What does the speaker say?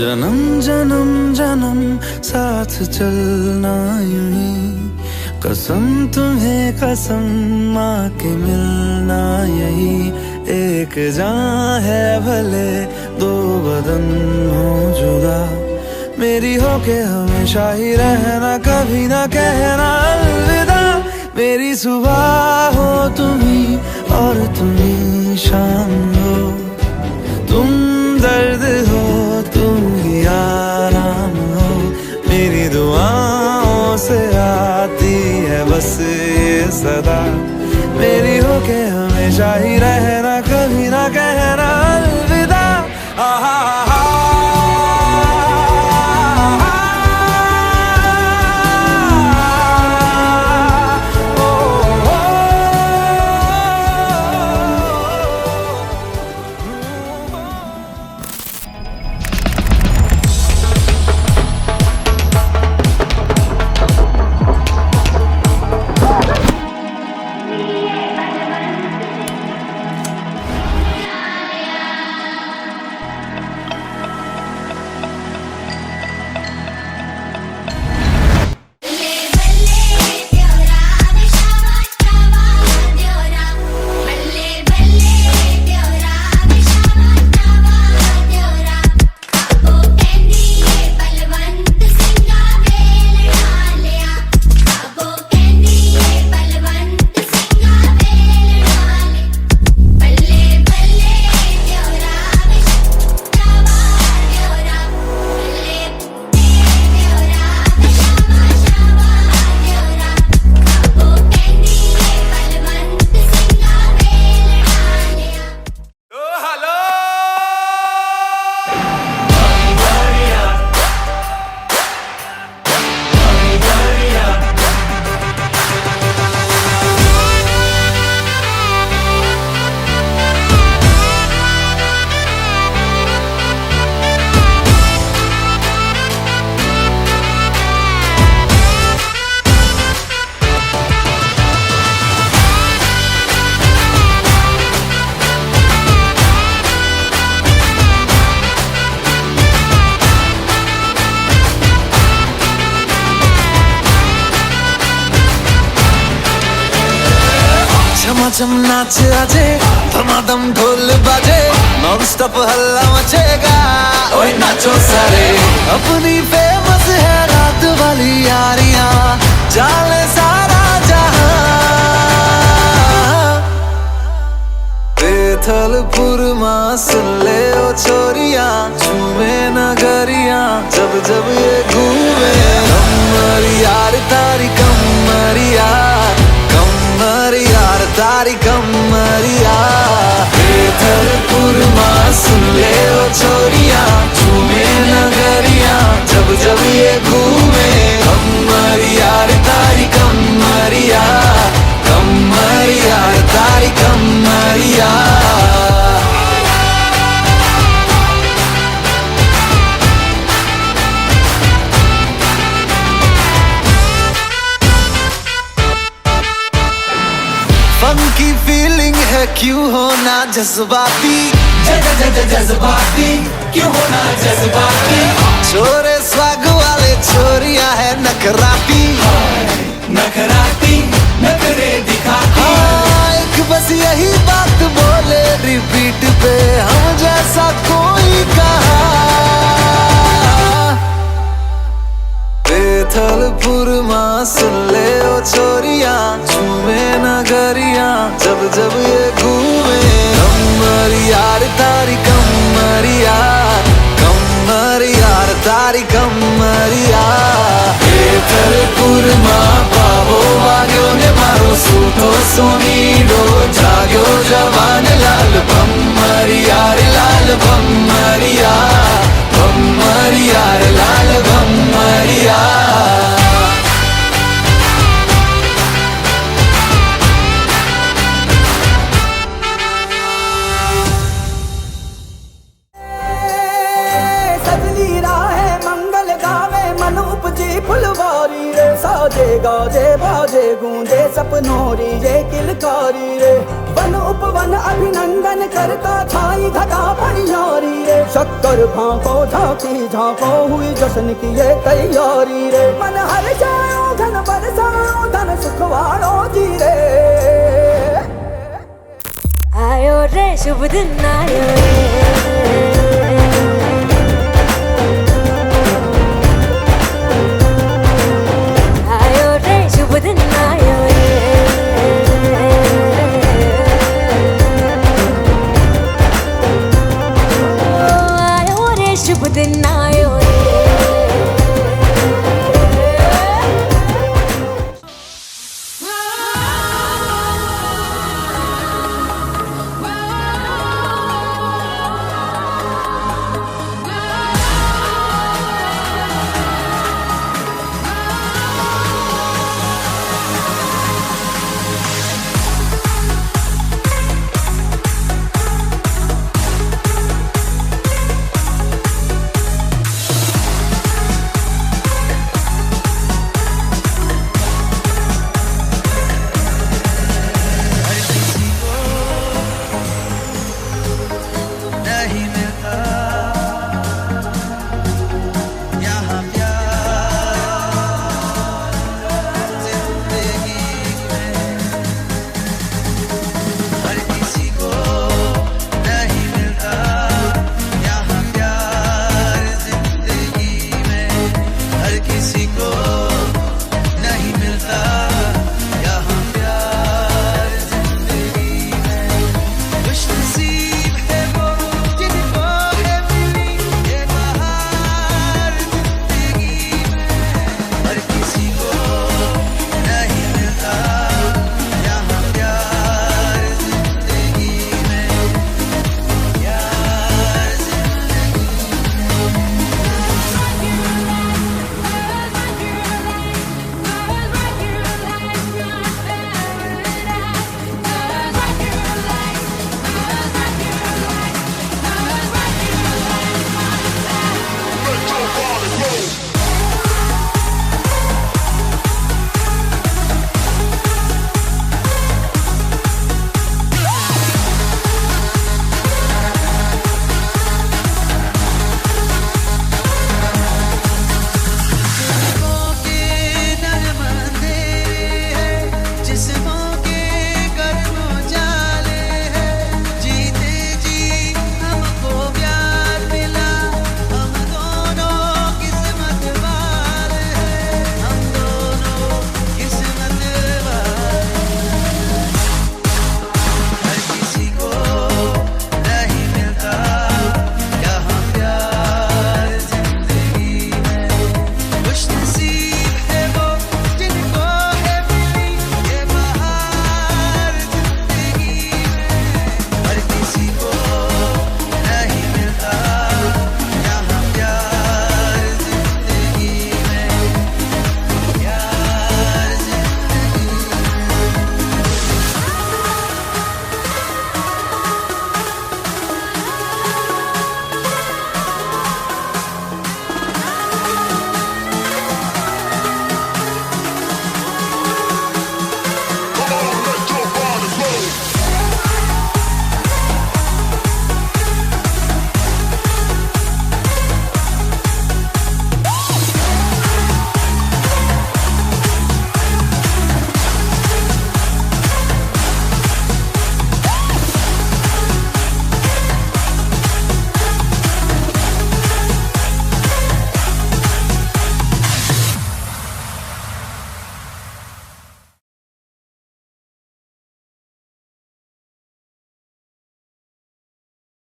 जन्म जन्म जन्म साथ चलना यूं ही, कसम तुम्हें कसम माँ के मिलना यही। एक जान है भले दो बदन हो जुदा, मेरी हो के हमेशा ही रहना, कभी ना कहना अलविदा। मेरी सुबह हो तुम्ही और तुम्ही शाम हो, तुम दर्द हो तुम ही आराम हो। मेरी दुआओं से आती है बस ये सदा, मेरी हो के हमेशा ही रहना, कभी ना कहना अलविदा। चम नाच आजे, धमाधम ढोल बाजे, नॉन स्टॉप हल्ला मचेगा। ओए नाचो सारे, अपनी फेमस है रात वाली यारियां, जाले सारा जहां। बेथलपुर मां सुन ले ओ छोरियां, झूमे नगरियां जब जब ये घूमे। कमर यार तारी कमर यार, कमर यार तारी कमरिया। बेथलपुर मां सुन ले ओ छोरियां, झूमे नगरियां जब जब ये घूमे। कमर यार तारी कमरिया, कमर यार तारी कमरिया। फंकी फीलिंग है क्यों होना जज्बाती, जज्बाती क्यों होना जज्बाती। छोरे स्वाग वाले छोरियां है नखराती, नखराती नखरे दिखाती। हाँ एक बस यही बात बोले रिपीट पे, हम जैसा कोई कहा। बेथलपुर मां सुन ले ओ छोरियां, झूमे नगरियां जब जब ये घूमे। कमर यार तारी कमर यार, कमर यार तारी कमर यार। बेथलपुर मां पावो वाग्यो ने मारो सूठो सोनीडो, जाग्यो जवान लाल भम्मर यार, लाल भम्मर यार, भम्मर यार लाल भम्मर यार। बाजे गूंजे सपनों री ये किलकारी रे। वन उपवन अभिनंदन करता छाई घटा भैयारी रे। शक्कर भांको झांकी झांको हुई जश्न की ये तैयारी रे। मन हर जाओ धन बरसाओ धन सुखवाड़ो जी रे। आयो रे शुभ दिन आयो रे।